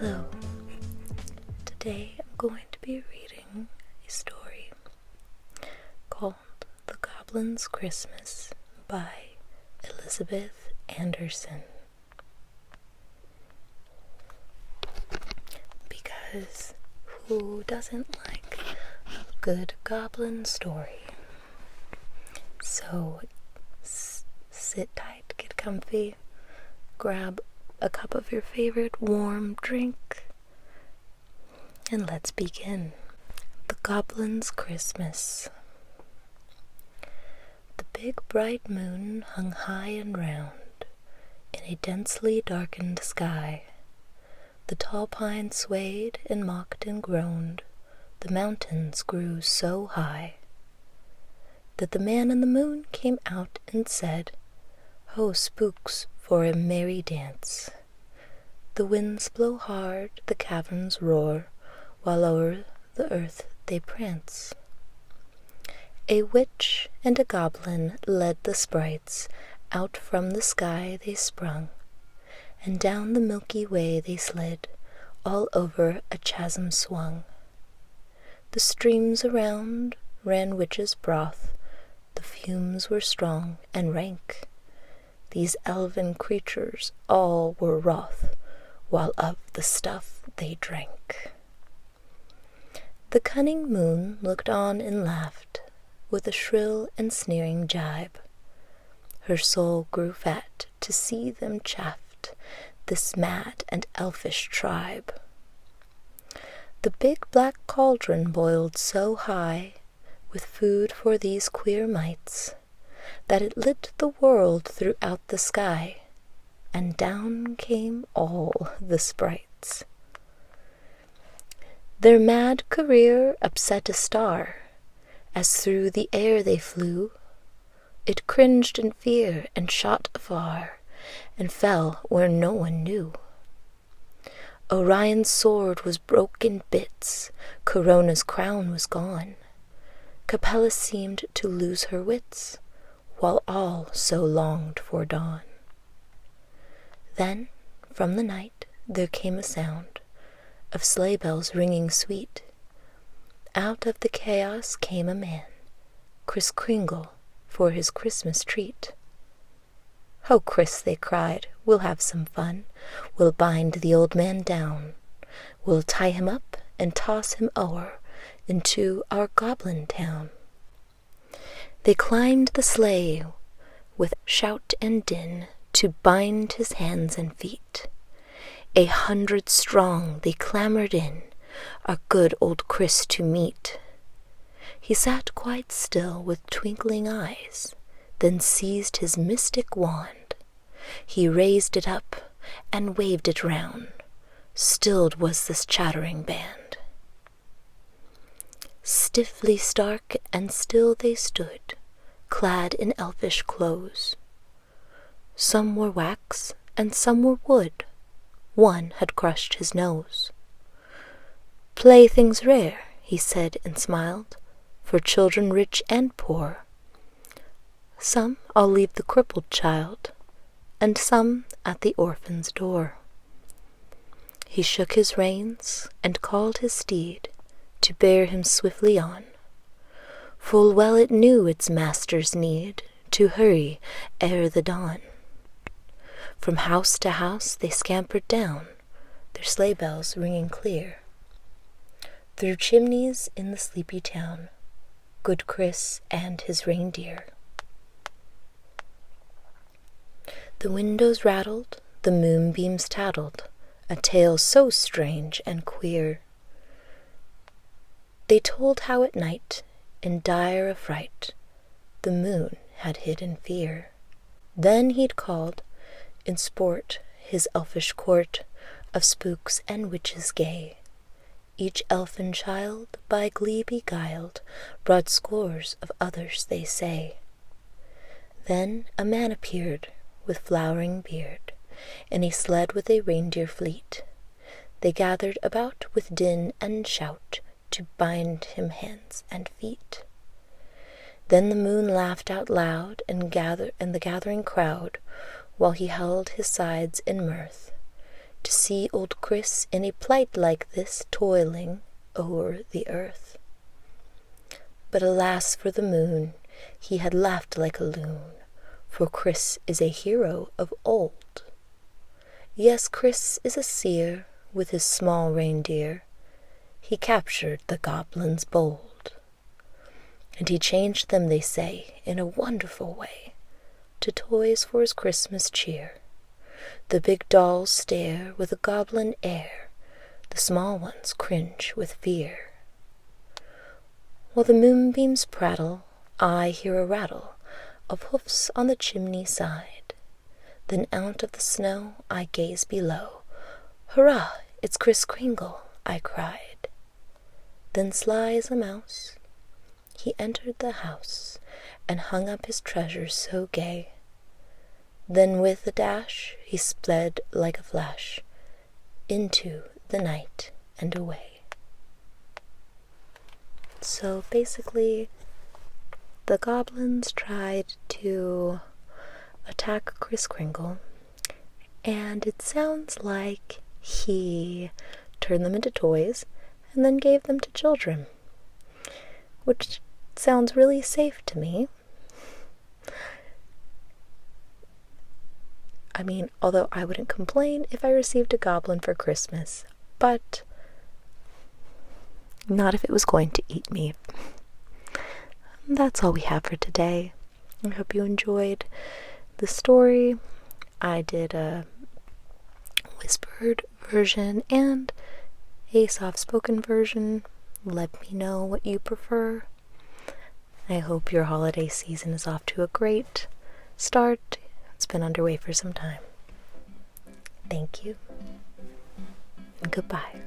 Hello. Today I'm going to be reading a story called The Goblin's Christmas by Elizabeth Anderson. Because who doesn't like a good goblin story? So sit tight, get comfy, grab a cup of your favorite warm drink, and let's begin. The Goblin's Christmas. The big bright moon hung high and round in a densely darkened sky. The tall pines swayed and mocked and groaned. The mountains grew so high that the man in the moon came out and said, "Ho, spooks, for a merry dance. The winds blow hard, the caverns roar, while o'er the earth they prance." A witch and a goblin led the sprites, out from the sky they sprung, and down the Milky Way they slid, all over a chasm swung. The streams around ran witches' broth, the fumes were strong and rank. These elven creatures all were wroth, while of the stuff they drank. The cunning moon looked on and laughed, with a shrill and sneering jibe. Her soul grew fat to see them chaffed, this mad and elfish tribe. The big black cauldron boiled so high, with food for these queer mites, that it lit the world throughout the sky, and down came all the sprites. Their mad career upset a star, as through the air they flew. It cringed in fear and shot afar, and fell where no one knew. Orion's sword was broke in bits, Corona's crown was gone. Capella seemed to lose her wits, while all so longed for dawn. Then from the night there came a sound of sleigh bells ringing sweet. Out of the chaos came a man, Kris Kringle, for his Christmas treat. "Ho, Kris," they cried, "we'll have some fun. We'll bind the old man down. We'll tie him up and toss him o'er into our goblin town." They climbed the sleigh with shout and din to bind his hands and feet. 100 strong they clambered in, our good old Kris to meet. He sat quite still with twinkling eyes, then seized his mystic wand. He raised it up and waved it round. Stilled was this chattering band. Stiffly stark and still they stood, clad in elfish clothes. Some were wax and some were wood. One had crushed his nose. "Playthings rare," he said and smiled, "for children rich and poor. Some I'll leave the crippled child, and some at the orphan's door." He shook his reins and called his steed to bear him swiftly on. Full well it knew its master's need to hurry ere the dawn. From house to house they scampered down, their sleigh bells ringing clear. Through chimneys in the sleepy town, good Kris and his reindeer. The windows rattled, the moonbeams tattled, a tale so strange and queer. They told how at night, in dire affright, the moon had hidden fear. Then he'd called, in sport, his elfish court of spooks and witches gay. Each elfin child, by glee beguiled, brought scores of others, they say. Then a man appeared, with flowering beard, in a sled with a reindeer fleet. They gathered about with din and shout, to bind him hands and feet. Then the moon laughed out loud, and the gathering crowd, while he held his sides in mirth, to see old Chris in a plight like this toiling o'er the earth. But alas for the moon, he had laughed like a loon, for Chris is a hero of old. Yes, Chris is a seer with his small reindeer. He captured the goblins bold, and he changed them, they say, in a wonderful way, to toys for his Christmas cheer. The big dolls stare with a goblin air, the small ones cringe with fear. While the moonbeams prattle, I hear a rattle of hoofs on the chimney side. Then out of the snow I gaze below. Hurrah, it's Kris Kringle, I cried. Then sly as a mouse, he entered the house and hung up his treasures so gay. Then with a dash he sped like a flash into the night and away. So basically, the goblins tried to attack Kris Kringle, and it sounds like he turned them into toys and then gave them to children, which sounds really safe to me. I mean, although I wouldn't complain if I received a goblin for Christmas, but not if it was going to eat me. That's all we have for today. I hope you enjoyed the story. I did a whispered version and a soft-spoken version. Let me know what you prefer. I hope your holiday season is off to a great start. It's been underway for some time. Thank you, and goodbye.